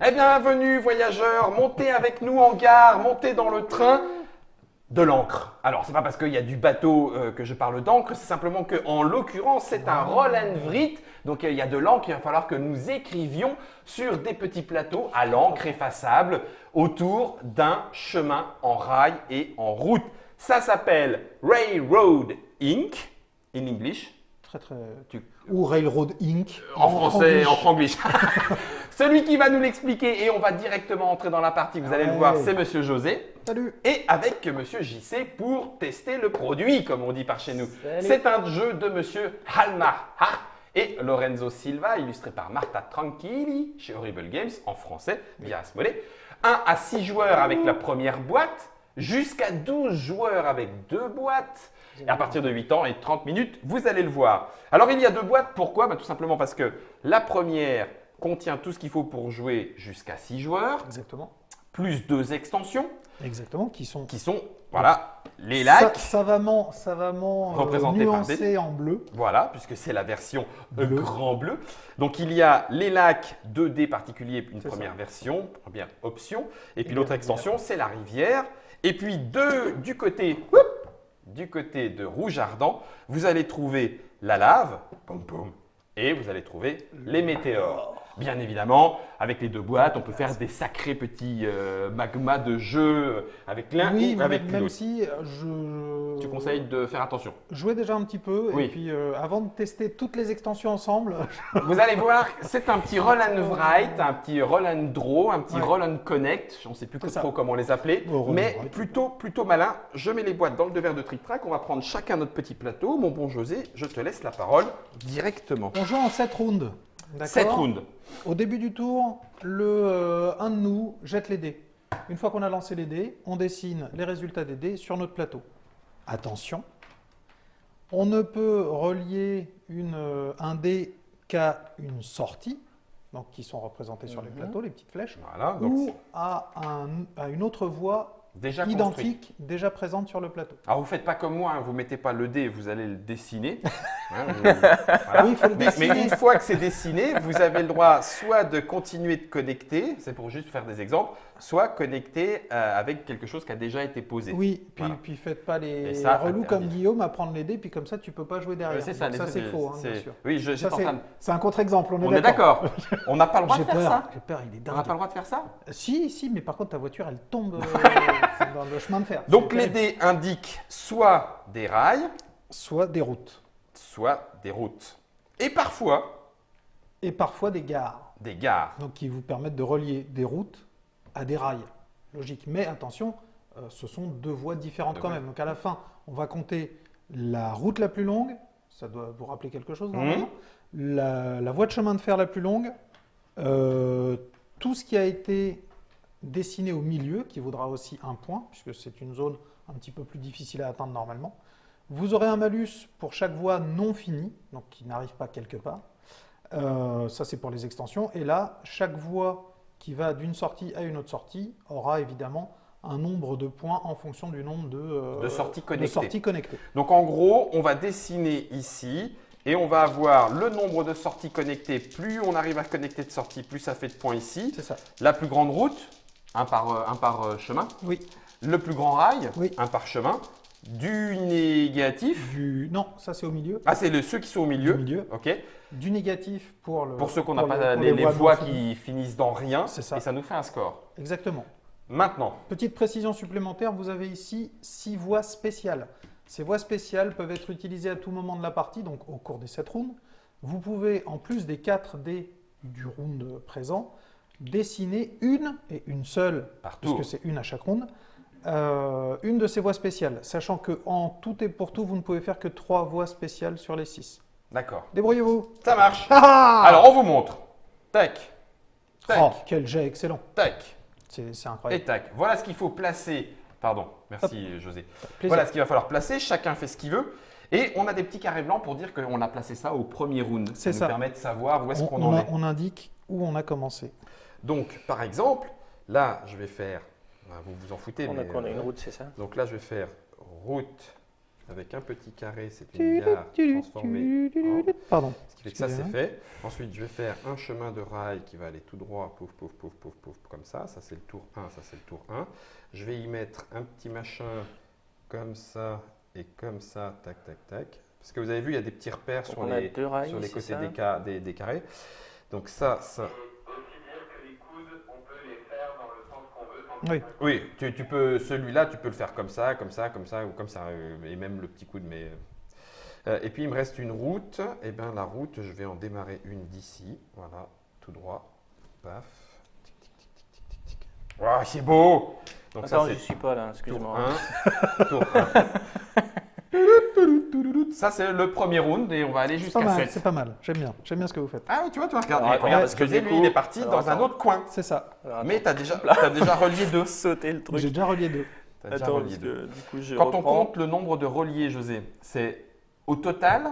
Eh bien, venue voyageurs, montez avec nous en gare, montez dans le train de l'encre. Alors, c'est pas parce qu'il y a du bateau que je parle d'encre, c'est simplement qu'en l'occurrence, c'est un roll and write. Donc, il y a de l'encre, il va falloir que nous écrivions sur des petits plateaux à l'encre effaçable autour d'un chemin en rail et en route. Ça s'appelle Railroad Ink, in English. Très. Ou Railroad Inc. En français, en franglish. Celui qui va nous l'expliquer et on va directement entrer dans la partie, vous allez le voir, c'est Monsieur José. Salut. Et avec Monsieur JC pour tester le produit, comme on dit par chez nous. Salut. C'est un jeu de Monsieur Halmar Hart et Lorenzo Silva, illustré par Marta Tranquilli chez Horrible Games, en français, via Asmodée. 1 à 6 joueurs avec la première boîte, jusqu'à 12 joueurs avec 2 boîtes. Et à partir de 8 ans et 30 minutes, vous allez le voir. Alors, il y a 2 boîtes. Pourquoi? Tout simplement parce que la première contient tout ce qu'il faut pour jouer jusqu'à 6 joueurs, Exactement. plus 2 extensions Exactement. Qui sont voilà, les lacs. savamment Représentés par nuancés en bleu. Voilà, puisque c'est la version Bleu. grand bleu. Donc, il y a les lacs 2D particuliers, une C'est première ça. version, première option. Et puis Et l'autre la extension, c'est la rivière. Et puis, du côté de Rouge Ardent, vous allez trouver la lave, pom pom, et vous allez trouver les météores. Bien évidemment, avec les 2 boîtes, on peut faire des sacrés petits magmas de jeu avec l'un Oui, ou avec même l'autre. si je. Tu conseilles de faire attention. Jouer déjà un petit peu Oui. et puis avant de tester toutes les extensions ensemble. Vous allez voir, c'est un petit roll and write, un petit roll and draw, un petit Ouais. roll and connect. On ne sait plus C'est ça. trop comment les appeler, Oh, roll and mais write. plutôt malin. Je mets les boîtes dans le devers de Trick Track. On va prendre chacun notre petit plateau. Mon bon José, je te laisse la parole directement. On joue en 7 rounds. D'accord. 7 rounds. Au début du tour, un de nous jette les dés. Une fois qu'on a lancé les dés, on dessine les résultats des dés sur notre plateau. Attention, on ne peut relier un dé qu'à une sortie, donc qui sont représentées sur les plateaux, les petites flèches, Voilà, donc ou à une autre voie déjà construit. identique déjà présente sur le plateau. Alors, vous ne faites pas comme moi, vous ne mettez pas le dé, vous allez le dessiner. Voilà. Oui, il faut le Mais dessiner. une fois que c'est dessiné, vous avez le droit soit de continuer de connecter, c'est pour juste faire des exemples, soit connecter avec quelque chose qui a déjà été posé. Oui, puis, Voilà. puis faites pas Et les ça, relous interdit. comme Guillaume à prendre les dés, puis comme ça tu peux pas jouer derrière. C'est ça, Donc ça c'est faux, hein, bien sûr. Oui, Ça, j'étais en train de- c'est un contre-exemple, On est d'accord. On n'a pas le droit de faire ça. J'ai peur, il est On n'a dingue. pas le droit de faire ça. Si, mais par contre ta voiture elle tombe dans le chemin de fer. Donc C'est les terrible. dés indiquent soit des rails, Soit des routes soit des routes. Et parfois et parfois des gares, des gares. donc qui vous permettent de relier des routes à des rails. Logique. Mais attention, ce sont 2 voies différentes Deux quand voies. même. Donc à la fin, on va compter la route la plus longue, ça doit vous rappeler quelque chose normalement, la voie de chemin de fer la plus longue, tout ce qui a été dessiné au milieu, qui vaudra aussi 1 point, puisque c'est une zone un petit peu plus difficile à atteindre normalement. Vous aurez un malus pour chaque voie non finie, donc qui n'arrive pas quelque part. Ça, c'est pour les extensions. Et là, chaque voie qui va d'une sortie à une autre sortie aura évidemment un nombre de points en fonction du nombre De sorties connectées. connectées. Donc en gros, on va dessiner ici et on va avoir le nombre de sorties connectées. Plus on arrive à connecter de sorties, plus ça fait de points ici. C'est ça. La plus grande route, un par chemin. Oui. Le plus grand rail, Oui. un par chemin. Du négatif. Non, ça c'est au milieu. Ah, c'est ceux qui sont au milieu. Du milieu. Ok. Du négatif pour Pour ceux qu'on n'a pour pas pour les voies non finies. qui finissent dans rien. C'est ça. Et ça nous fait un score. Exactement. Maintenant, Petite précision supplémentaire, vous avez ici 6 voies spéciales. Ces voies spéciales peuvent être utilisées à tout moment de la partie, donc au cours des 7 rounds. Vous pouvez, en plus des 4 dés du round présent, dessiner une et une seule, Partout. puisque c'est une à chaque round, une de ces voies spéciales, sachant que en tout et pour tout, vous ne pouvez faire que 3 voies spéciales sur les 6. d'accord. Débrouillez-vous. Ça marche. Ah Alors, on vous montre. Tac. Tac. Oh, quel jet excellent. Tac. C'est Et incroyable. tac. Voilà ce qu'il faut placer. Pardon, merci José. Plaisir. Voilà ce qu'il va falloir placer. Chacun fait ce qu'il veut. Et on a des petits carrés blancs pour dire qu'on a placé ça au premier round. C'est ça ça. nous permet de savoir où est-ce qu'on on, en est. on indique où on a commencé. Donc, par exemple, là, je vais faire. Vous vous en foutez, On a mais. qu'on a une route, c'est ça? Donc là, je vais faire route avec un petit carré, c'est une gare transformée en... Pardon. Ce qui fait que ça, c'est fait. Ensuite, je vais faire un chemin de rail qui va aller tout droit, pouf, pouf, pouf, pouf, pouf, comme ça. Ça, c'est le tour 1, ça, c'est le tour 1. Je vais y mettre un petit machin comme ça et comme ça, tac, tac, tac. Parce que vous avez vu, il y a des petits repères Donc sur on a les, 2 rails, sur les c'est côtés ça des carrés. Donc ça... Aussi dire que les coudes, on peut les faire dans le sens qu'on veut. Sans Oui. Oui, tu peux, celui-là, tu peux le faire comme ça, comme ça, comme ça, ou comme ça, et même le petit coude, mais... et puis il me reste une route, et bien la route, je vais en démarrer une d'ici, voilà, tout droit, paf, tic, tic, tic, tic, tic, tic, tic. Waouh, c'est beau. Donc Attends, ça je c'est suis pas là, tour excuse-moi. 1, tour 1. Ça c'est le premier round, et on va aller C'est jusqu'à pas mal, 7. c'est pas mal. J'aime bien ce que vous faites. Ah oui, tu vois, regarde, Alors, regarde, parce que José, du lui, coup- il est parti alors, dans un attends. autre coin. C'est ça. Alors, Mais tu as déjà relié deux. sauter le truc. J'ai déjà relié 2. T'as déjà Attends, relié parce deux. que du coup, je Quand on reprends. compte le nombre de reliés, José, c'est au total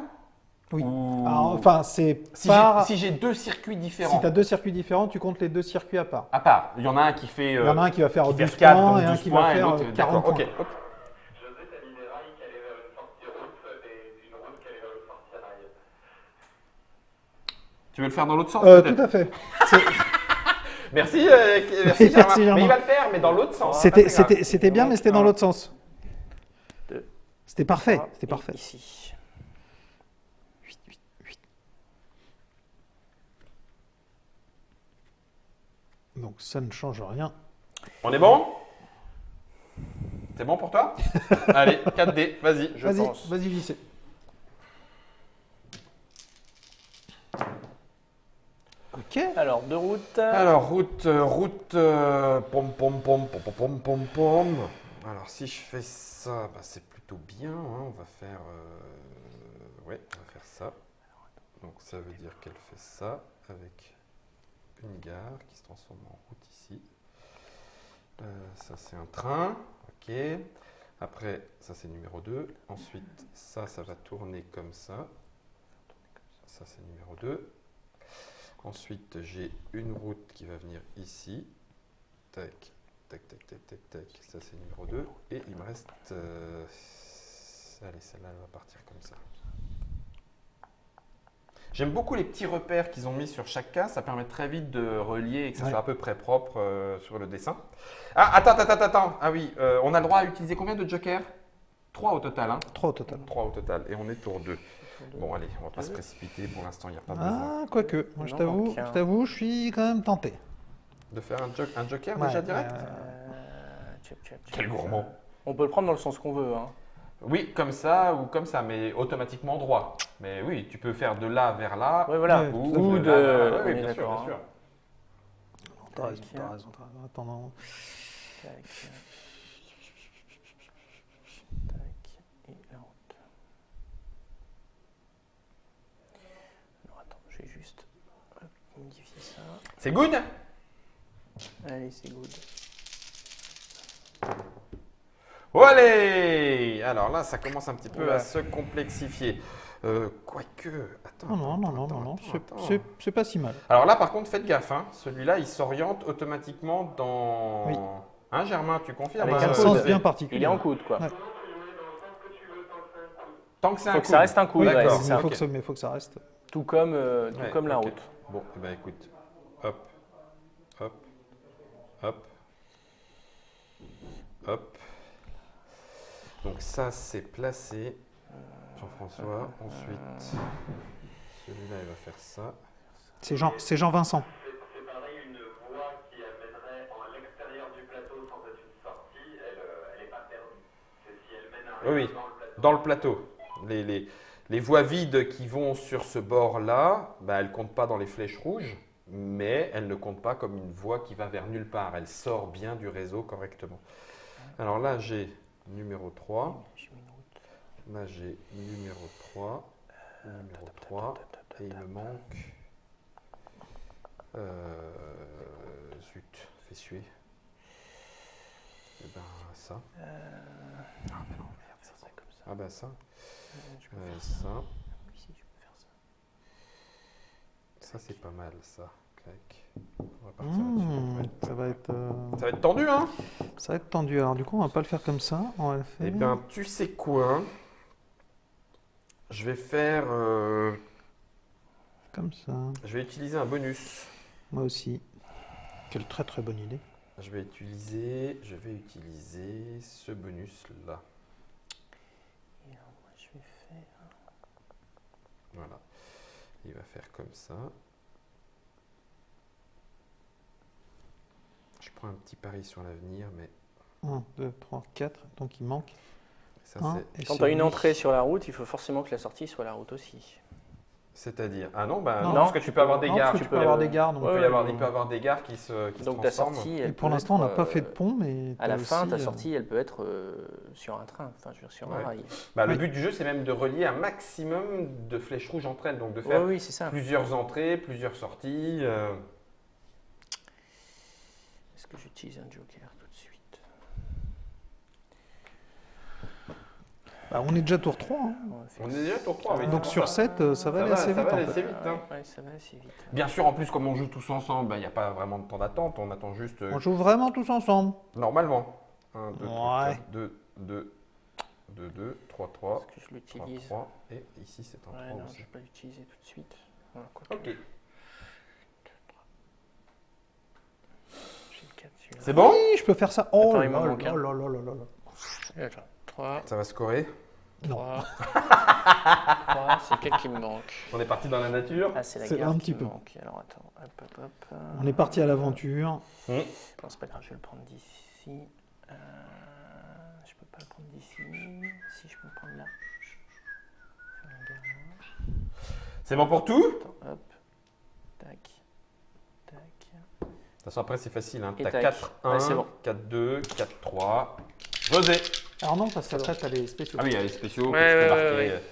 Oui. ou... Alors, enfin, c'est Si par. j'ai deux circuits Si différents, tu as 2 circuits différents, tu comptes les 2 circuits à part. à part, il y en a un qui fait, Il y en a un qui va faire qui fait 12 arcade, points donc et un 12 qui points, va et faire l'autre, 40 d'accord, points. ok. José, t'as mis des rails qui allaient vers une sortie route et une route qui allait vers une sortie rail. Tu veux le faire dans l'autre sens Tout peut-être à fait. C'est- Merci, merci Germain. Germain. Mais il va le faire, mais dans l'autre sens. C'était C'est pas très grave. c'était bien, mais c'était dans l'autre sens. Deux. C'était parfait. Ah, C'était et parfait. Ici. 8, 8, 8. Donc ça ne change rien. On est bon? C'est bon pour toi? Allez, 4D, vas-y, je Vas-y, pense. vas-y, JC. Ok. Alors, 2 routes. Alors, route, pom, pom, pom, pom, pom, pom, pom, pom. Alors, si je fais ça, bah, c'est plutôt bien. Hein. On va faire, ouais, on va faire ça. Donc, ça veut dire qu'elle fait ça avec une gare qui se transforme en route ici. Ça, c'est un train. Ok. Après, ça, c'est numéro 2. Ensuite, ça va tourner comme ça. Ça, c'est numéro 2. Ensuite, j'ai une route qui va venir ici. Tac, tac, tac, tac, tac, tac. Ça, c'est numéro 2. Et il me reste... allez, celle-là, elle va partir comme ça. J'aime beaucoup les petits repères qu'ils ont mis sur chaque case. Ça permet très vite de relier et que ça Ouais. soit à peu près propre sur le dessin. Ah, attends. Ah oui, on a le droit à utiliser combien de jokers? 3 au total, hein? 3 au total. 3 au total. Et on est tour 2. Bon, allez, on va pas se précipiter. Pour l'instant, il n'y a pas besoin. Ah, quoique. Moi, Non, donc, je t'avoue, je suis quand même tenté. De faire un joker Ouais, déjà direct? Tchap, tchap, tchap. Quel gourmand. On peut le prendre dans le sens qu'on veut. Hein. Oui, comme ça ou comme ça, mais automatiquement droit. Mais oui, tu peux faire de là vers là. Ouais, voilà. Ouais, Ou, tout à Ou de de. là vers là. on Oui, est bien sûr, d'accord, bien sûr. T'as raison, t'as raison, t'as raison. Attends, non. Tac. Tac. Et la route. Non, attends, je vais juste hop, modifier ça. C'est good? Allez, c'est good. Allez! Alors là, ça commence un petit peu Oula. à se complexifier. Quoique, attends. Non, attends. c'est pas si mal. Alors là, par contre, faites gaffe. Hein. Celui-là, il s'oriente automatiquement dans... Oui. Hein, Germain, tu confirmes? Avec Dans un un coude. sens bien particulier. Il est en coude, quoi. Ouais. Tant que c'est un Faut que ça coude. reste un coude. Oui, ouais, d'accord. c'est mais ça. il faut que ça reste. Tout comme, Ouais, la ok. route. Bon, eh ben écoute. Hop. Hop. Hop. Hop. Donc ça, c'est placé. Jean-François. Ensuite, celui-là, il va faire ça. C'est Jean Vincent. C'est pareil, une voie qui amènerait en l'extérieur du plateau sans être une sortie, elle n'est pas perdue. C'est si elle mène un Oui, réseau oui. dans le plateau. Dans le plateau. Les voies vides qui vont sur ce bord-là, bah, elles ne comptent pas dans les flèches rouges, mais elles ne comptent pas comme une voie qui va vers nulle part. Elle sort bien du réseau correctement. Alors là, j'ai numéro 3. J'ai mis une route. Là, j'ai numéro 3. Numéro 3. Et il me manque... zut, fais suer. Et ben ça. Ah, ben non, merde, ça serait comme ça. Ah ben ça. Je peux faire ça. Ça. Ici, je peux faire ça. Ça, c'est pas mal, ça. Clac. On va partir là-dessus. Ouais. Ça va être. Ça va être tendu, hein? Ça va être tendu. Alors du coup, on va pas le faire comme ça. On va le faire. Eh bien, tu sais quoi? Je vais faire... Comme ça. je vais utiliser un bonus. Moi aussi. Quelle très très bonne idée. Je vais utiliser ce bonus-là. Et alors, moi, je vais faire. Voilà. Il va faire comme ça. Je prends un petit pari sur l'avenir, mais 1, 2, 3, 4. Donc il manque ça un. c'est... Et Quand c'est tu as une lui. entrée sur la route, il faut forcément que la sortie soit la route aussi. C'est-à-dire... Ah non, bah Non, non, parce que tu peux avoir des Non, gares. parce que tu peux avoir des gares. Donc, Ouais, Il peut avoir des gares qui se Donc ta transforment. sortie, Et elle pour peut l'instant, on n'a être, pas fait de pont, mais À la t'as fin, aussi, ta sortie, elle peut être sur un train, enfin je veux dire, sur un Ouais. rail. Bah, le Oui. but du jeu, c'est même de relier un maximum de flèches rouges entre elles, donc de Oui, faire oui, c'est ça. plusieurs entrées, plusieurs sorties. Est-ce que j'utilise un joker tout de suite? Bah, on est déjà tour 3. Hein. On va faire On est déjà tour 3, oui. Donc c'est sur pour ça. 7, ça va aller assez ça vite. va en aller fait. assez vite. Hein. Ouais, ça va assez vite. Bien sûr, en plus, comme on joue tous ensemble, il n'y a pas vraiment de temps d'attente. On attend juste On joue vraiment tous ensemble. normalement. 1, 2, 3, Ouais. 4, 2, 2, 2, 2, 3, 3, Est-ce que je 3, l'utilise? 3. Et ici, c'est un 3 Ouais, non, je ne aussi. vais pas l'utiliser tout de suite. Voilà, quoique. Ok. J'ai le 4 celui-là. C'est bon? Oui, je peux faire ça. Oh Attends, là il m'en là manque là un. là là là là. Attends, 3, Ça va scorer. Non. 3. 3, c'est lequel qui me manque? On est parti dans la nature. Ah, c'est la C'est gare un qui petit me peu. manque. Alors attends, hop. On est parti à l'aventure. Hum. Non, c'est pas grave, je vais le prendre d'ici. Je peux pas le prendre d'ici. Si, je peux le prendre là. Sur la gare là. C'est bon pour tout? Attends, hop. Tac. Tac. De toute façon, après, c'est facile. Hein. Et T'as tac. 4, 1, Ouais, c'est bon. 4, 2, 4, 3. José. Alors non, parce qu'après, t'as les spéciaux. Ah oui, il y a les spéciaux que Ouais, tu peux ouais, marquer. ouais,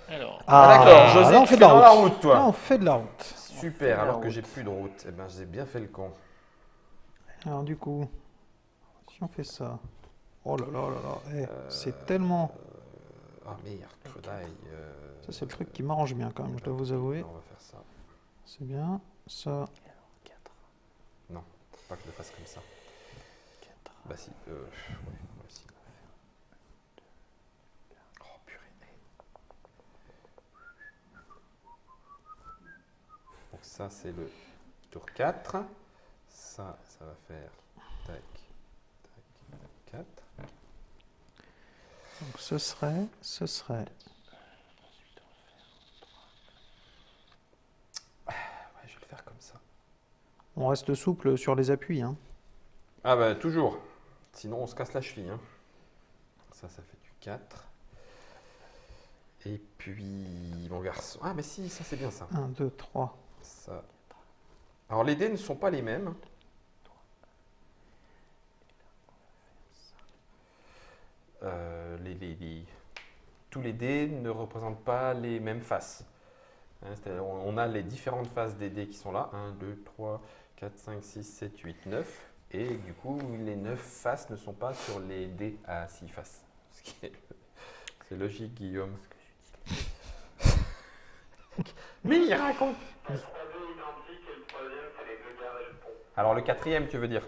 Ah, Alors, Ah, d'accord, José, là, on tu fait fais de la dans la route. route, toi. Là, on fait de la route. Super, la alors que route. j'ai plus de route. Eh ben, j'ai bien fait le con. Alors du coup, si on fait ça. Oh là là là là. C'est tellement... Ah merde, creux d'ail. Ça, c'est le truc qui m'arrange bien quand même, je dois vous avouer. On va faire ça. C'est bien. Ça... 4. Non, faut pas que je le fasse comme ça. 4. Bah si, ouais, si. Oh purée. Donc ça, c'est le tour 4. Ça va faire tac, tac, 4. Donc ce serait... Ouais, je vais le faire comme ça. On reste souple sur les appuis. Hein. Ah bah toujours. Sinon, on se casse la cheville. Hein. Ça fait du 4. Et puis, mon garçon. Ah, mais si, ça c'est bien ça. 1, 2, 3. Ça. Alors, les dés ne sont pas les mêmes. Tous les dés ne représentent pas les mêmes faces. Hein, c'est-à-dire, on a les différentes faces des dés qui sont là. 1, 2, 3, 4, 5, 6, 7, 8, 9. Et du coup, les 9 faces ne sont pas sur les dés à 6 faces. C'est logique, Guillaume. Mais il raconte. Il y a 3 dés identiques et le troisième, c'est les deux gares et le pont. Alors, le quatrième, tu veux dire?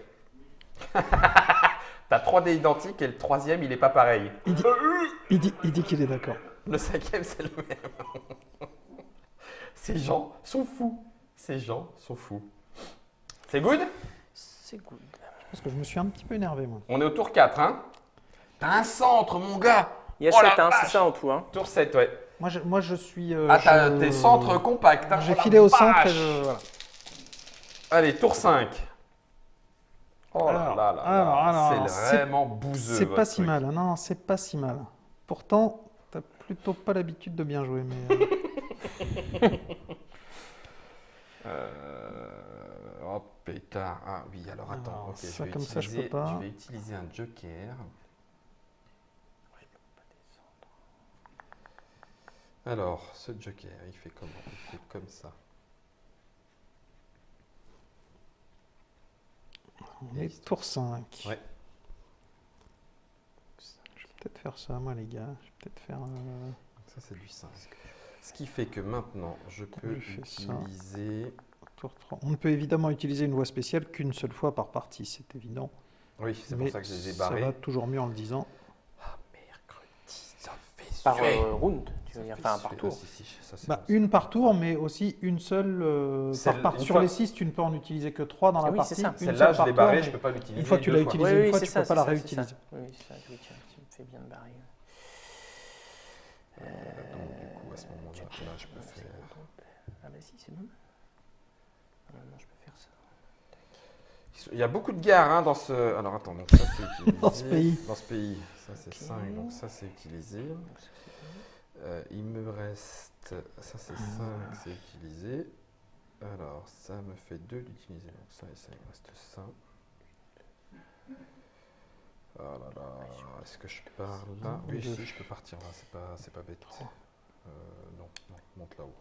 T'as 3 dés identiques et le troisième, il n'est pas pareil. Il dit qu'il est d'accord. Le cinquième, c'est le même. Ces gens sont fous. Ces gens sont fous. C'est good? C'est good. Parce que je me suis un petit peu énervé, moi. On est au tour 4, hein? T'as un centre, mon gars! Il y a Oh la 7, hein, vache. c'est ça en tout. Hein. Tour 7, ouais. Moi, je suis... Ah, t'as tes centres compacts. Hein? J'ai Oh la filé au centre et vache. je... Voilà. Allez, tour 5. Oh là Alors, là là alors, c'est c'est- vraiment bouseux. C'est votre pas si truc. mal. Non, c'est pas si mal. Pourtant, t'as plutôt pas l'habitude de bien jouer, mais... Oh pétard. Ah oui, alors attends. Alors, ok, ça, vais comme ça, je utiliser- peux pas. Je vais utiliser un joker. Alors, ce joker, il fait comment? Il fait comme ça. On est tour 5. Ouais. Je vais peut-être faire ça, moi, les gars. Je vais peut-être faire... Ça, c'est du 5. Ce qui fait que maintenant, je peux je fais ça. utiliser... tour 3. On ne peut évidemment utiliser une voie spéciale qu'une seule fois par partie, c'est évident. Oui, c'est pour Mais ça que je les ai ça barrés. va toujours mieux en le disant. Ah, mercredi, ça fait Par suer. round, tu Tu veux dire, enfin, par tour. Une par tour, mais aussi une seule sur les 6, tu ne peux en utiliser que 3 dans la Oui, partie. c'est ça. Une Celle-là, seule je par l'ai tour, barrée, mais je peux pas l'utiliser. une fois que tu l'as deux fois. utilisé une fois, c'est tu peux pas la réutiliser. Oui, c'est ça. Oui, tu me fais bien de barrer. Donc, du coup, à ce moment-là, là, je peux faire. Ah, bah si, c'est bon. Normalement, je peux faire ça. Il y a beaucoup de gares hein, dans ce. Alors attends, donc ça c'est utilisé. Dans ce pays. Dans ce pays. Ça c'est Ok. 5, donc ça c'est utilisé. Donc, ça, c'est bon. Il me reste. Ça c'est 5, c'est utilisé. Alors ça me fait 2 d'utiliser. Donc ça et ça, il me reste ça. Oh là là, est-ce que je pars là? Oui, si, je peux partir là, c'est pas bête. Non, monte là-haut.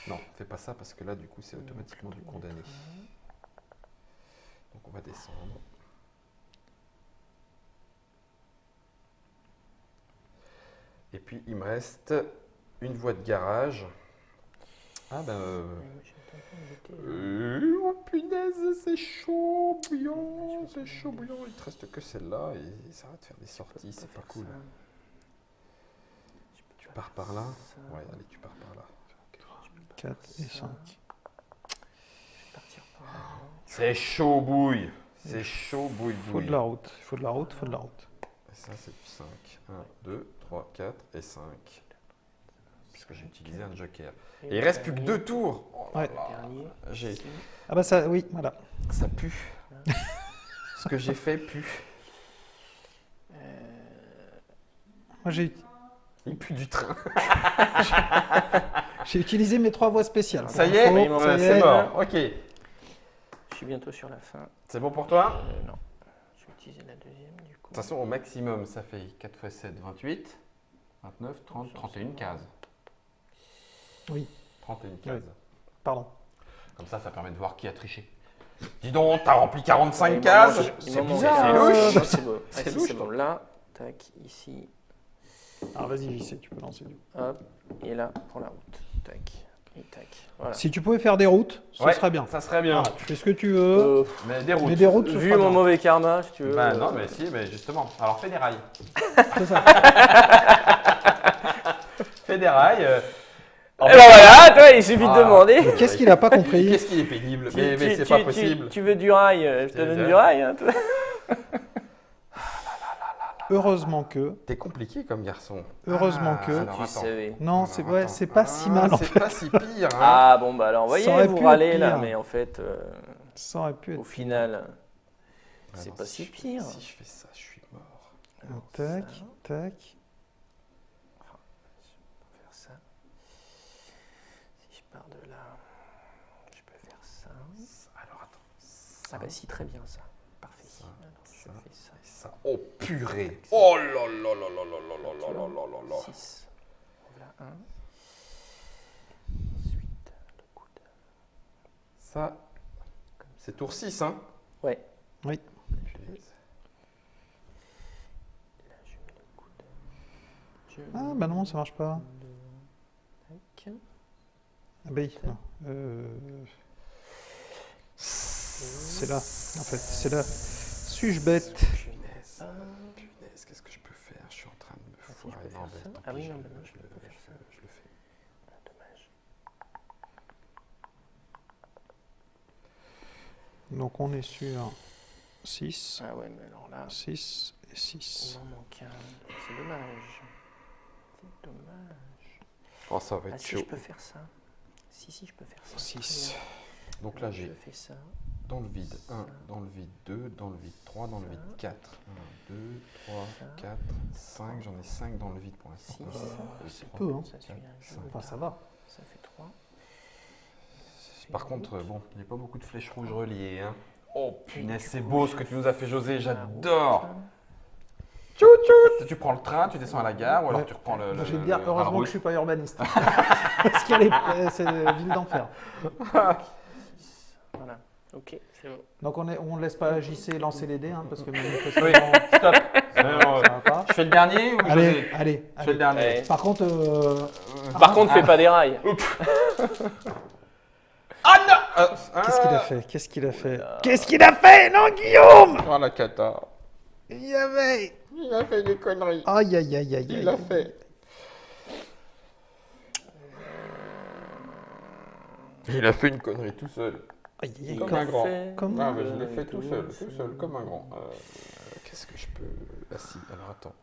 Non, fais pas ça parce que là, du coup, c'est automatiquement du condamné. Donc on va descendre. Et puis il me reste une voie de garage. Ah ben. Oh punaise, c'est chaud bouillant, c'est chaud bouillant. Il te reste que celle-là et ça va te faire des sorties, c'est pas cool. Tu pars par là? Ouais, allez, tu pars par là. 4 et 5. C'est chaud bouille. C'est chaud bouille Il faut bouille. de la route. Il faut de la route, il faut de la route. Et ça, c'est du 5. 1, 2, 3, 4 et 5. Puisque j'ai utilisé un joker. Et il reste plus que 2 tours. Oh là Ouais. là. Ah bah ça, oui, voilà. Ça pue. Ce que j'ai fait pue. Moi Il pue du train. j'ai utilisé mes 3 voies spéciales. Ça y est, Oui, mon ça y c'est est. mort. Ok. Je suis bientôt sur la fin. C'est bon pour toi? Non. Je vais utiliser la deuxième, du coup. De toute façon, au maximum, ça fait 4 x 7, 28. 29, 30, 31 cases. Oui, 31 cases. pardon. Comme ça permet de voir qui a triché. Dis donc, t'as rempli 45 Il m'en cases. manque- il C'est m'en manque bizarre. un. C'est louche. C'est beau. Ah, C'est si, louche, c'est bon. toi. Là, tac, ici, Alors vas-y, JC, tu peux lancer du coup. hop, et là pour la route. Tac, et tac. Voilà. Si tu pouvais faire des routes, ce Ouais, serait bien. Ça serait bien. Voilà, tu fais ce que tu veux. Mais des routes. Mais des routes, ce Vu sera mon bien. mauvais karma, si tu veux. Bah non, mais si, mais justement. Alors fais des rails. C'est ça. Fais des rails. Et ben voilà, toi, il suffit de Ah. demander. Qu'est-ce qu'il n'a pas compris? Qu'est-ce qu'il est pénible. Mais c'est pas possible. Tu veux du rail, je te C'est donne bien. du rail. Hein, toi. Heureusement que. T'es compliqué comme garçon. Heureusement que- alors, Tu attends. savais. Non, Alors, c'est ouais, attends. c'est pas si mal en C'est fait. pas si pire. Hein. Ah bon, bah alors, Ça voyez, aurait vous pu être râlez là, pire. mais en fait, Ça aurait pu au être. final, Ah c'est non, pas si pire. Si je fais ça, je suis mort. Alors, Tac, ça, tac. on va faire ça. Si je pars de là, je peux faire ça. Alors attends. Ah bah si, très bien ça. Parfait. Ça, Alors, je ça. fais ça. Et ça. Oh purée. Oh là là là là là là là là là là là. 6. Voilà un. Ensuite, le coude. Ça, c'est tour 6, hein. Ouais. Oui. Là, je mets le coude. Je Ah bah non, ça marche pas. Tac. Ah bah oui. Non. C'est là, en fait. C'est là. Suis-je bête? Punaise. Punaise, qu'est-ce que je peux faire? Je suis en train de me si, je foirer. peux Non, faire ben, ça. tant Ah pis, oui, non, ben non, je peux faire ça. je le fais. Ah, dommage. Donc on est sur 6, Ah ouais, mais alors là, 6 et il 6. m'en manque un. C'est dommage. C'est dommage. Oh, ça va Ah être si, chaud. je peux faire ça. Si, je peux faire ça. 6. Très bien. Donc là, Alors, j'ai je fais ça. dans le vide 1, Ça. dans le vide 2, dans le vide 3, dans le vide 4. 1, 2, 3, 4, 5. J'en ai 5 dans le vide pour l'instant. 6. c'est peu, hein. Ça suit un jeu. Enfin, ça va. Ça fait 3. Par contre, bon, il n'y a pas beaucoup de flèches rouges reliées. Hein. Oh punaise, c'est beau ce que tu nous as fait, José, j'adore. Tchou, tchou. Tu prends le train, tu descends à la gare, ou alors Ouais. tu reprends le. Moi, je vais te dire, la heureusement route. que je suis pas urbaniste. Parce qu'il y a c'est la ville d'enfer. Voilà. Ok, c'est bon. Donc on laisse pas JC lancer les dés, hein, parce que Oui, manifestement, stop. ça va pas. Je fais le dernier ou Allez, José? allez, Je fais le allez. dernier. Ouais. Par contre, Par contre, fais pas des rails. Ah non qu'est-ce qu'il a fait? Qu'est-ce qu'il a fait? Qu'est-ce qu'il a fait? Non, Guillaume! Oh la cata. Il y avait. Il a fait des conneries. Aïe, aïe, aïe, aïe, Il aïe. l'a fait. Il a fait une connerie tout seul. Aïe, aïe, aïe. Comme un grand. Comme Ah, mais je l'ai fait tout seul, comme un grand. Qu'est-ce que je peux... Ah si, alors attends.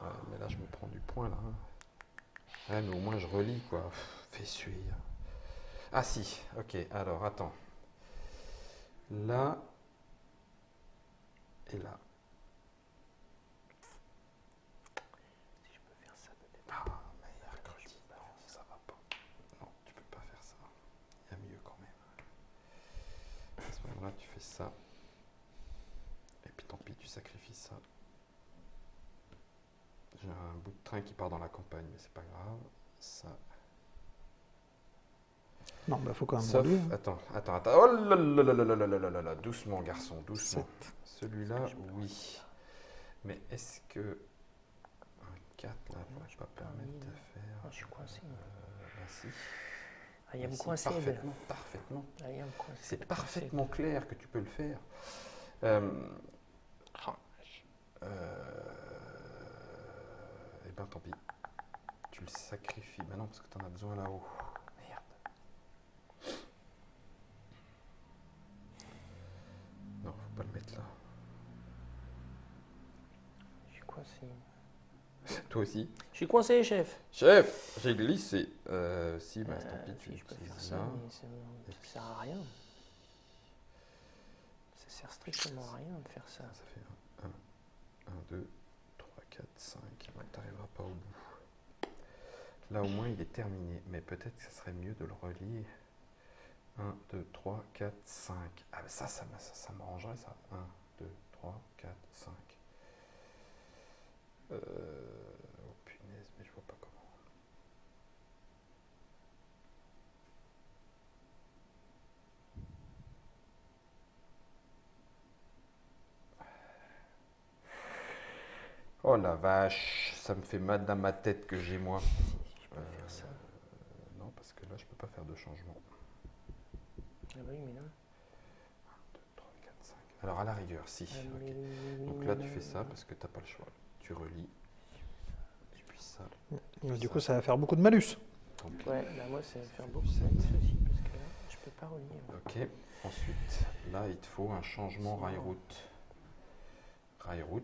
Ouais, mais là, je me prends du point, là. Ouais, mais au moins, je relis, quoi. Fais suer. Ah si, ok, alors, attends. Là et là. Si je peux faire ça peut-être. Ah, mercredi, non, ça va pas. Non, tu peux pas faire ça. Il y a mieux quand même. À ce moment-là, tu fais ça. Et puis tant pis, tu sacrifies ça. J'ai un bout de train qui part dans la campagne, mais c'est pas grave. Ça. Non, bah faut quand même Sauf, relier. attends. Oh là là là là là là là là là là, doucement, garçon, doucement. Celui-là, oui. Mais est-ce que un 4 là pourrait pas permettre de faire. Ah, je suis coincé. Bah si. Ah, il y a me Si, coincer. parfaitement. Ah, il y a me coincer. C'est parfaitement clair que tu peux le faire. Eh ben tant pis. Tu le sacrifies. Bah non, parce que tu en as besoin là-haut. Merde. Non, faut pas le mettre là. Je suis coincé. Toi aussi. Je suis coincé, chef. Chef, j'ai glissé. Si, bah tant pis, tu Si je peux faire l'utilises ça, là. mais ça sert à rien. Ça sert strictement à rien de faire ça. Ça fait 1, 2, 3, 4, 5. Tu n'arriveras pas au bout. Là, au moins, il est terminé. Mais peut-être que ça serait mieux de le relier. 1, 2, 3, 4, 5. Ah, mais ça m'arrangerait, ça. 1, 2, 3, 4, 5. Oh, punaise, mais je vois pas comment. Oh la vache, ça me fait mal dans ma tête que j'ai moi. Si je peux faire ça. Non, parce que là, je peux pas faire de changement. Ah bah oui, mais non. 2, 3, 4, 5. Alors, à la rigueur, si. Ah, Ok. mais- Donc là, tu fais ça parce que tu n'as pas le choix. Tu relis. Et puis ça. Du coup, ça va faire beaucoup de malus. Tant pis. Ouais, bah moi, ça va faire beaucoup Sept. de soucis parce que là, je peux pas relier. Ouais. Ok. Ensuite, là, il te faut un changement rail-route. Rail-route,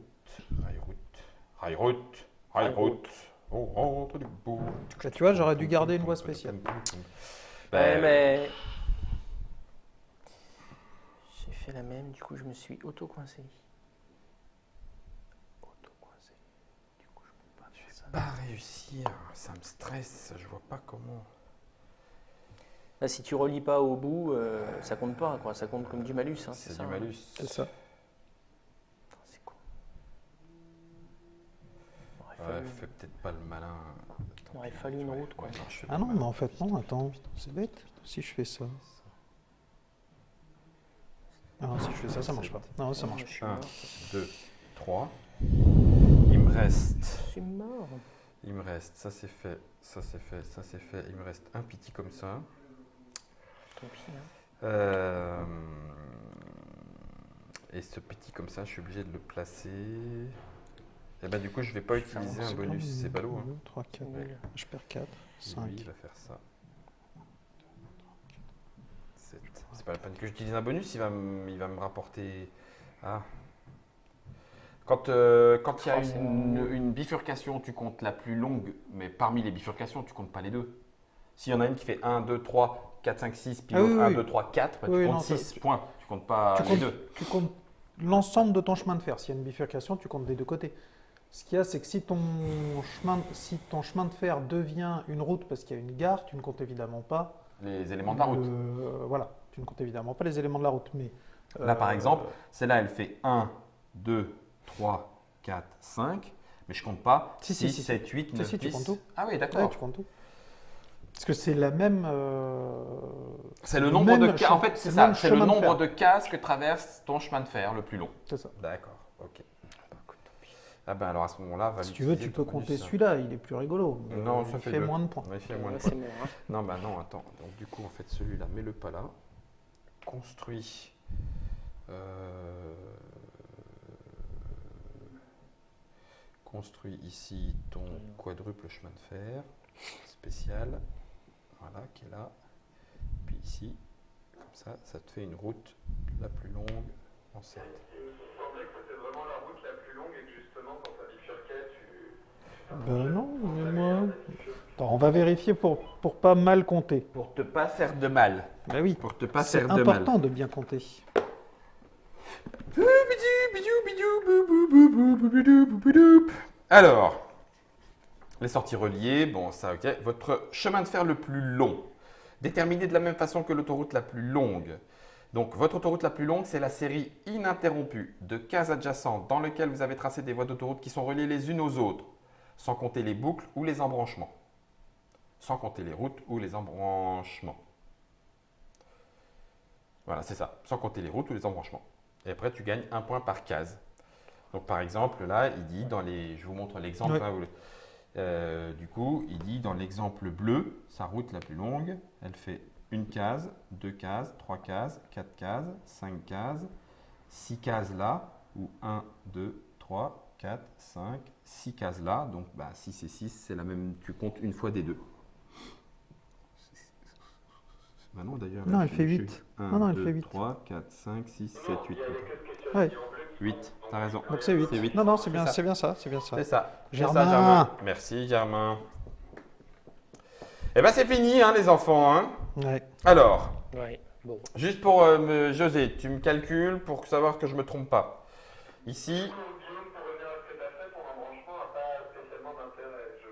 rail-route, rail-route, rail-route. On rentre du bout. Là, tu vois, j'aurais dû garder une voie spéciale. Ouais, mais. J'ai fait la même, du coup, je me suis auto-coincé. Auto-coincé. Du coup, je peux pas faire ça. Pas réussir, ça me stresse, je vois pas comment. Là, si tu relis pas au bout, ça compte pas, quoi. Ça compte comme du malus, hein, C'est ça, du hein. malus. C'est ça. Putain, c'est con. Ouais, fais peut-être pas le malin. Il aurait fallu une route, quoi. Ouais, non, je fais Ah pas non, le malin. mais en fait, non, attends. C'est bête. Si je fais ça. Ah non, si je fais ça, ça marche pas. Non, ça marche Je pas. suis 1, mort. 2, 3. Il me reste. Je suis mort. Il me reste, ça c'est fait, ça c'est fait, ça c'est fait. Il me reste un petit comme ça. Tant pis, hein. Et ce petit comme ça, je suis obligé de le placer. Et ben du coup, je vais pas utiliser un bonus, c'est ballot. Hein. 2, 3, 4. Nul. Je perds 4, Et 5. lui, il va faire ça. 7. C'est pas la peine que j'utilise un bonus, il va me rapporter. Ah. Quand il y a Oh, c'est une bifurcation, tu comptes la plus longue, mais parmi les bifurcations, tu comptes pas les deux. S'il y en a une qui fait 1, 2, 3, 4, 5, 6, puis Ah l'autre oui, 1, oui. 2, 3, 4, bah, Oui, tu non, comptes ça, 6 points. Tu comptes pas Tu les comptes, deux. tu comptes l'ensemble de ton chemin de fer. S'il y a une bifurcation, tu comptes des deux côtés. Ce qu'il y a, c'est que si ton chemin de fer devient une route parce qu'il y a une gare, tu ne comptes évidemment pas. Les éléments de la route. Voilà, tu ne comptes évidemment pas les éléments de la route. Mais, Là, par exemple, celle-là, elle fait 1, 2, 3, 4, 5. Mais je compte pas Si, 6, si, 7, 8, 9, si, tu 10. comptes tout. Ah oui, ouais, d'accord. tu comptes tout. Parce que c'est la même. C'est le nombre de cases. En fait, c'est ça. même C'est le chemin de nombre fer. de cases que traverse ton chemin de fer le plus long. C'est ça. D'accord, ok. Ah ben alors à ce moment-là, va Si tu veux, tu peux compter celui-là, il est plus rigolo. mais Non, ça il fait fait deux. moins de points. Ouais, il fait moins de Ouais, points. c'est mort, hein. Non, bah non, attends. Donc du coup, en fait, celui-là, mets-le pas là. Construis. Construis ici ton quadruple chemin de fer spécial. Voilà, qui est là. ici. Comme ça te fait une route la plus longue en 7. Il me semblait que c'était vraiment la route la plus longue et que justement, quand ça bifurquait, Ben non, mais moi... Attends, on va vérifier pour pas mal compter. Pour te pas faire de mal. Ben oui, Pour te pas c'est faire de mal. important de bien compter. Alors, les sorties reliées, bon ça ok. Votre chemin de fer le plus long, déterminé de la même façon que l'autoroute la plus longue. Donc votre autoroute la plus longue, c'est la série ininterrompue de cases adjacentes dans lesquelles vous avez tracé des voies d'autoroute qui sont reliées les unes aux autres, sans compter les boucles ou les embranchements. Sans compter les routes ou les embranchements. Voilà, c'est ça, sans compter les routes ou les embranchements. Et après, tu gagnes 1 point par case. Donc, par exemple, là, il dit dans les... Je vous montre l'exemple. Ouais. Hein, du coup, il dit dans l'exemple bleu, sa route la plus longue, elle fait 1 case, 2 cases, 3 cases, 4 cases, 5 cases, 6 cases là, ou 1, 2, 3, 4, 5, 6 cases là. Donc, 6 et 6, c'est la même. Tu comptes une fois des deux. Bah non, d'ailleurs. Non, elle fait 8. 1, Non, elle 2, fait 8. 3, 4, 5, 6, 7, 8. Ouais. 8, t'as raison. Donc c'est 8. C'est 8. Non, c'est bien, ça. c'est bien ça, c'est bien ça. C'est ça. Germain. C'est ça, Germain. Merci, Germain. Eh bien, c'est fini, hein, les enfants. Hein. Ouais. Alors, Ouais, bon. juste pour José, tu me calcules pour savoir que je ne me trompe pas. Ici, Guillaume, pour revenir à ce que tu as fait, ton embranchement n'a pas spécialement d'intérêt. Je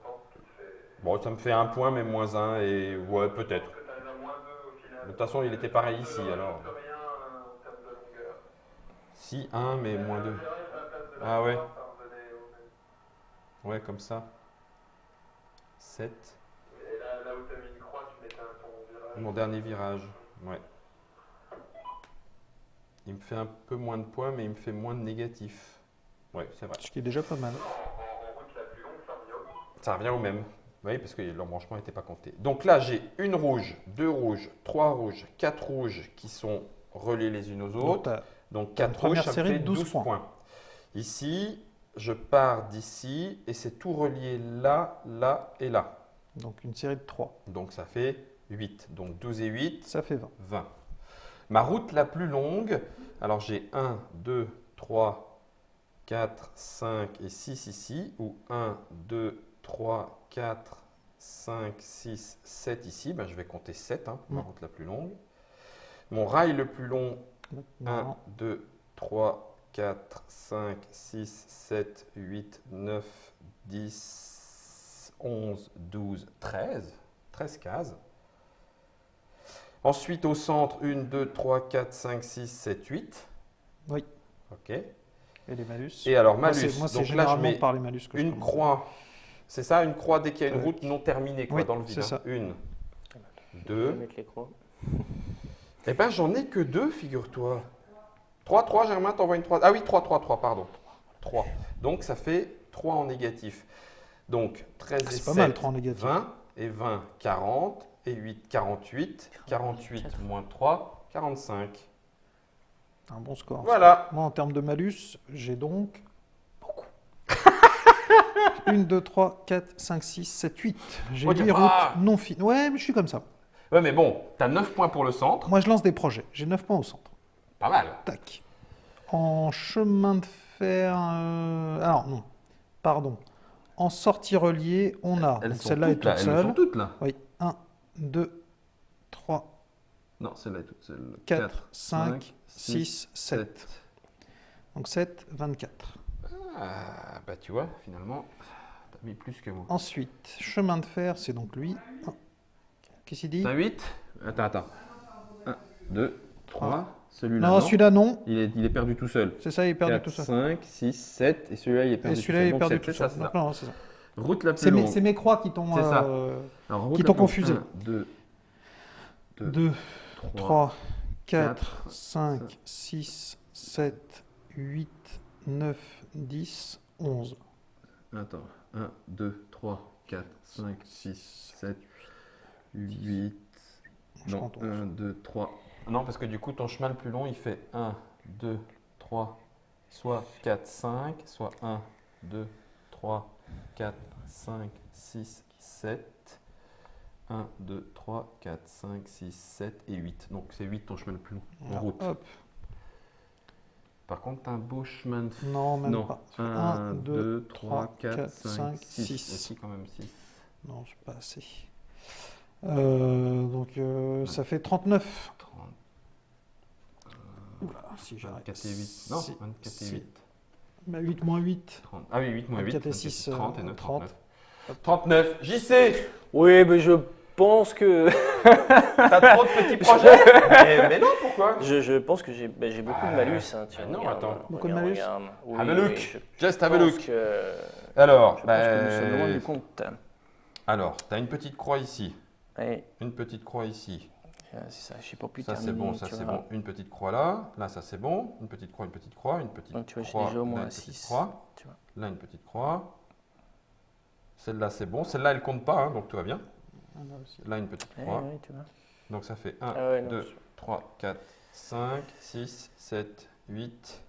pense qu'il fait. bon, ça me fait 1 point, mais moins 1, et ouais, peut-être. Que tu arrives à -2 au final. De toute façon, il était pareil ici, alors. Ça ne rien en termes de longueur. Si, 1, mais moins 2. Le virage à la place de la Ah ouais. croix, ça revenait au même. Ouais, comme ça. 7. Et là où tu as mis une croix, tu mettais ton virage. Mon dernier virage, ouais. Il me fait un peu moins de points, mais il me fait moins de négatifs. Ouais, c'est vrai. Ce qui est déjà pas mal. En route la plus longue, ça revient au. Ça revient au même. Oui, parce que l'embranchement n'était pas compté. Donc là, j'ai une rouge, 2 rouges, 3 rouges, 4 rouges qui sont reliées les unes aux Donc, autres. t'as Donc une 4 première rouges, ça me série fait de 12 12 points. points. Ici, je pars d'ici et c'est tout relié là, là et là. donc une série de 3. Donc ça fait 8. Donc 12 et 8, Ça fait 20. 20. Ma route la plus longue, alors j'ai 1, 2, 3, 4, 5 et 6 ici, ou 1, 2, 3, 4, 5, 6, 7 ici. Ben, je vais compter 7 pour ma route la plus longue. Mon rail le plus long, 1, Non. 2, 3, 4, 5, 6, 7, 8, 9, 10, 11, 12, 13. 13 cases. Ensuite, au centre, 1, 2, 3, 4, 5, 6, 7, 8. Oui. OK. Et les malus. Et alors, Moi, malus. c'est Donc là, je généralement mets par les malus que je une commence. croix. C'est ça, une croix dès qu'il y a une Tac. route non terminée quoi, Oui, dans le vide. c'est ça. 1, Je vais 2. mettre les croix. Eh ben, j'en ai que 2, figure-toi. 3, 3, Germain, t'envoies une 3. Ah oui, 3, 3, 3, pardon. 3. Donc, ça fait 3 en négatif. Donc, 13 et C'est 7, pas mal, 3 en négatif. 20. Et 20, 40. Et 8, 48. 48 moins 3, 45. Un bon score. Voilà. Moi, en termes de malus, j'ai donc beaucoup. 1, 2, 3, 4, 5, 6, 7, 8. J'ai Oh, dit tiens, route ah non finie. Ouais, mais je suis comme ça. Ouais, mais bon, t'as 9 points pour le centre. Moi, je lance des projets. J'ai 9 points au centre. Pas mal. Tac. En chemin de fer. Alors, non. Pardon. En sortie reliée, on a. Elles donc sont celle-là est toutes là. toute Elles seule. sont toutes là. Oui. 1, 2, 3, Non, celle-là est toute seule. 4, 5, 6, 7. Donc 7, 24. Ah, bah tu vois, finalement, t'as mis plus que moi. Ensuite, chemin de fer, c'est donc lui. Qu'est-ce qu'il dit? T'as 8 Attends. 1, 2, 3. Celui-là, Non, celui-là, non. il est perdu tout seul. C'est ça, il est perdu 4, tout seul. 5, 6, 7. Et celui-là, il est Et perdu celui-là, il est tout seul. perdu Donc, tout c'est ça, seul. c'est Donc, ça. non, c'est ça. Route la plus C'est longue. mes croix qui t'ont C'est ça. Alors, route la plus longue. confusé. 1, 2, 2, 3, 3, 4, 4, 5, 6, 7, 8, 9, 10, 11. Attends. 1, 2, 3, 4, 5, 6, 7, 8. Je Non, compte 11. 1, 2, 3. Non, parce que du coup, ton chemin le plus long, il fait 1, 2, 3, soit 4, 5, soit 1, 2, 3, 4, 5, 6, 7, 1, 2, 3, 4, 5, 6, 7 et 8. Donc c'est 8 ton chemin le plus long en Alors, route. hop. Par contre, t'as un beau chemin de fer. Non, même Non. pas. 1, 2, 3, 4, 5, 5, 6. 6. Aussi quand même 6. Non, c'est pas assez. Donc, ça fait 39. 30, Oula, si j'arrête. 24 et 8. Non, Si- 24 et si. 8. Bah, 8 moins 8. 30. Ah oui, 8 moins 8. 24 et 6, 30 et 9, 30. 39. 39. JC, Oui, mais je pense que t'as trop de petits projets mais non, pourquoi je pense que j'ai beaucoup de malus. Hein, tu bah non, regardes, attends. Beaucoup de malus. regarde. Oui, Have a look. oui, Just je have a pense look. que, Alors, je pense que nous sommes loin du compte. alors, t'as une petite croix ici. Oui, Une petite croix ici. c'est ça, je sais pas plus Ça c'est terminer, bon, ça tu c'est vois. bon. Une petite croix là. Là, ça c'est bon. Une petite croix, une petite croix, une petite Donc, tu vois, j'ai croix. déjà au moins là, un une petite 6. croix. Tu vois. Là, une petite croix. Celle-là, c'est bon. Celle-là, elle compte pas, hein, donc tout va bien. Ah, là aussi. Là, une petite Eh croix. oui, tu vois. Donc ça fait 1, Ah ouais, non, 2, je- 3, 4, 5, 6, 7, 8,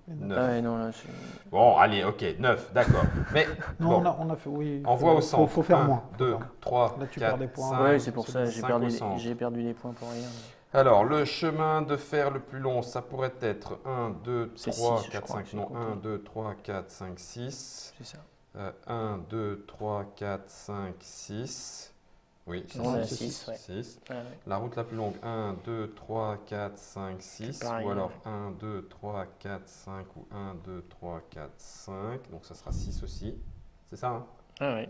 Et non. 9. Ah ouais, non, là, je... Bon, allez, ok, 9, d'accord. Mais Non, bon, on a fait, oui. envoie au centre. Faut faire 1, moins. 2, 3, Là, tu 4, perds des points. 5, Ouais, c'est pour ça, c'est j'ai 5 perdu, au centre. j'ai perdu des points pour rien. Alors, le chemin de fer le plus long, ça pourrait être 1, 2, C'est 3, six, je 4, crois, 5, j'ai non, compté. 1, 2, 3, 4, 5, 6. C'est ça. 1, 2, 3, 4, 5, 6. Oui, c'est On ça. a c'est 6, ouais. 6. Ouais, ouais. La route la plus longue, 1, 2, 3, 4, 5, 6. pareil, Ou alors ouais. 1, 2, 3, 4, 5 ou 1, 2, 3, 4, 5. Donc ça sera 6 aussi. C'est ça, hein? Ah ouais.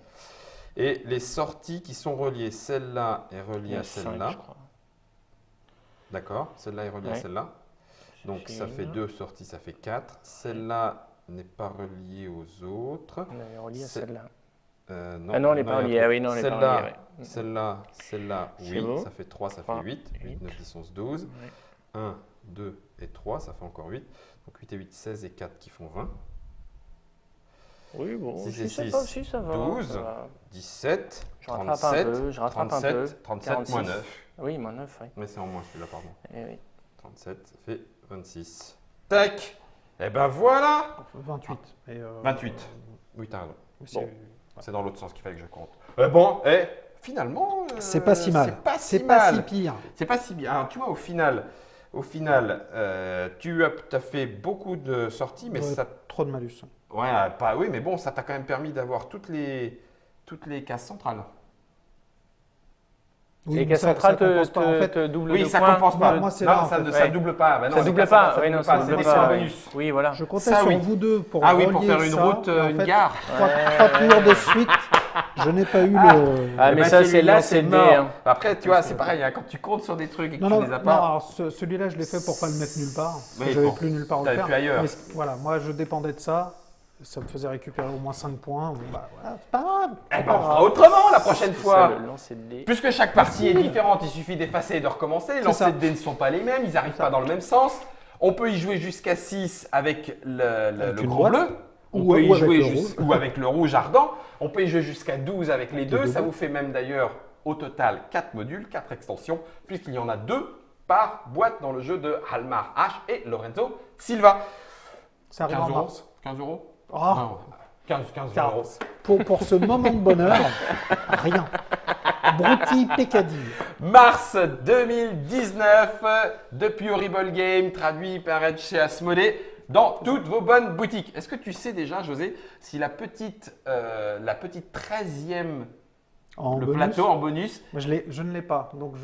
Et les sorties qui sont reliées, celle-là est Il y reliée a à 5, celle-là. je crois. D'accord? Celle-là est reliée à Ouais. celle-là. Donc ça fait une. 2 sorties, ça fait 4. Celle-là n'est pas reliée aux autres. On avait relié à C'est- celle-là. Non, Ah non, elle n'est il y pas a reliée. trop. Ah oui, non, elle n'est pas Celle-là, reliée. Ouais. celle-là, C'est oui, bon. ça fait 3, ça fait 3, 8. 8, 8. 9, 10, 11, 12. Ouais. 1, 2 et 3, ça fait encore 8. Donc 8 et 8, 16 et 4 qui font 20. Oui, bon, Six si, et ça six, va, si, ça va. 12. ça va. 17, Je rattrape 37, un peu, je rattrape un peu. 37 moins 46. 9. Oui, moins 9, oui. Mais c'est en moins celui-là, pardon. Eh oui. 37, ça fait 26. Tac. Et ben voilà. 28. Et, 28. Oui, t'as raison. c'est- Bon. C'est dans l'autre sens qu'il fallait que je compte. Finalement, C'est pas si mal. C'est pas si C'est pas si mal. pire. C'est pas si bien. Alors, tu vois, au final, tu as fait beaucoup de sorties, mais Ouais. ça. Trop de malus. Ouais, pas. Oui, mais bon, ça t'a quand même permis d'avoir toutes les cases centrales. Oui, Et mais qu'à centrale compense pas. En fait, te double Oui, de ça points. compense pas. Moi, c'est non, là, en ça, fait. ne- ça Ouais. double pas. Bah non, Ça les double cases pas, centrales, ça oui, double non, pas. ça C'est double des pas, points oui. bonus. Oui, voilà. je comptais Ça, sur oui. vous deux pour Ah oui, pour relier faire une ça, route, et en une fait, gare. Trois tours de suite. Je n'ai pas eu le. Ah, Eh mais ben, ça, c'est celui-là, là, c'est le dé. mort. Hein. Après, tu vois, c'est pareil, hein, quand tu comptes sur des trucs et que Non, tu non, les as non, pas. alors celui-là, je l'ai fait pour pas le mettre nulle part. Parce Oui, que j'avais bon. plus nulle part où le T'avais faire. plus ailleurs. Mais voilà, moi, je dépendais de ça. Ça me faisait récupérer au moins 5 points. Bon, bah, voilà, c'est pas grave. Eh ben, on fera autrement la prochaine C'est fois. ça, le lancer de dé. Puisque chaque partie est différente, il suffit d'effacer et de recommencer. Les C'est lancers ça. de dés ne sont pas les mêmes, ils n'arrivent pas dans le même sens. On peut y jouer jusqu'à 6 avec le une grand boîte. bleu. On Ou- peut y ou avec jouer le rouge. ou avec le rouge ardent. On peut y jouer jusqu'à 12 avec les Avec deux. les deux Ça boîtes. vous fait même d'ailleurs au total 4 modules, 4 extensions, puisqu'il y en a 2 par boîte dans le jeu de Halmar H et Lorenzo Silva. Ça arrive 15 en euros. mars. 15 euros Ah, Non, 15 car- euros. pour ce moment de bonheur, rien. Broutilles Pécadille. Mars 2019, depuis Horrible Game, traduit par Ed chez Asmodée, dans toutes vos bonnes boutiques. Est-ce que tu sais déjà, José, si la petite 13e, En le bonus, plateau en bonus, moi, je ne l'ai pas. Donc,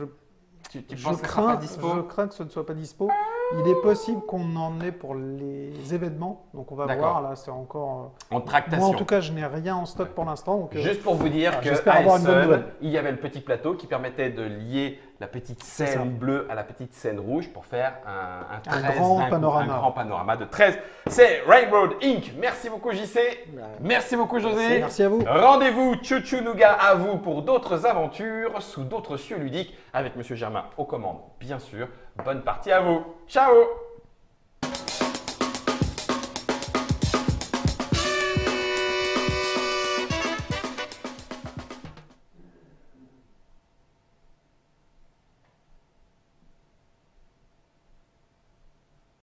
tu je penses que ça sera pas dispo je crains que ce ne soit pas dispo. Il est possible qu'on en ait pour les événements. Donc, on va D'accord. voir. Là, c'est encore. en Moi, tractation? en tout cas, je n'ai rien en stock pour l'instant. Donc, Juste pour vous dire voilà, que j'espère avoir une bonne Essen, nouvelle. il y avait le petit plateau qui permettait de lier la petite ça. scène bleue à la petite scène rouge pour faire un 13 grand d'un coup, panorama. un grand panorama de 13. C'est Railroad Inc. Merci beaucoup JC. Merci beaucoup José. merci à vous. Rendez-vous Chouchou Nougat à vous pour d'autres aventures sous d'autres cieux ludiques avec Monsieur Germain aux commandes, bien sûr. Bonne partie à vous. Ciao.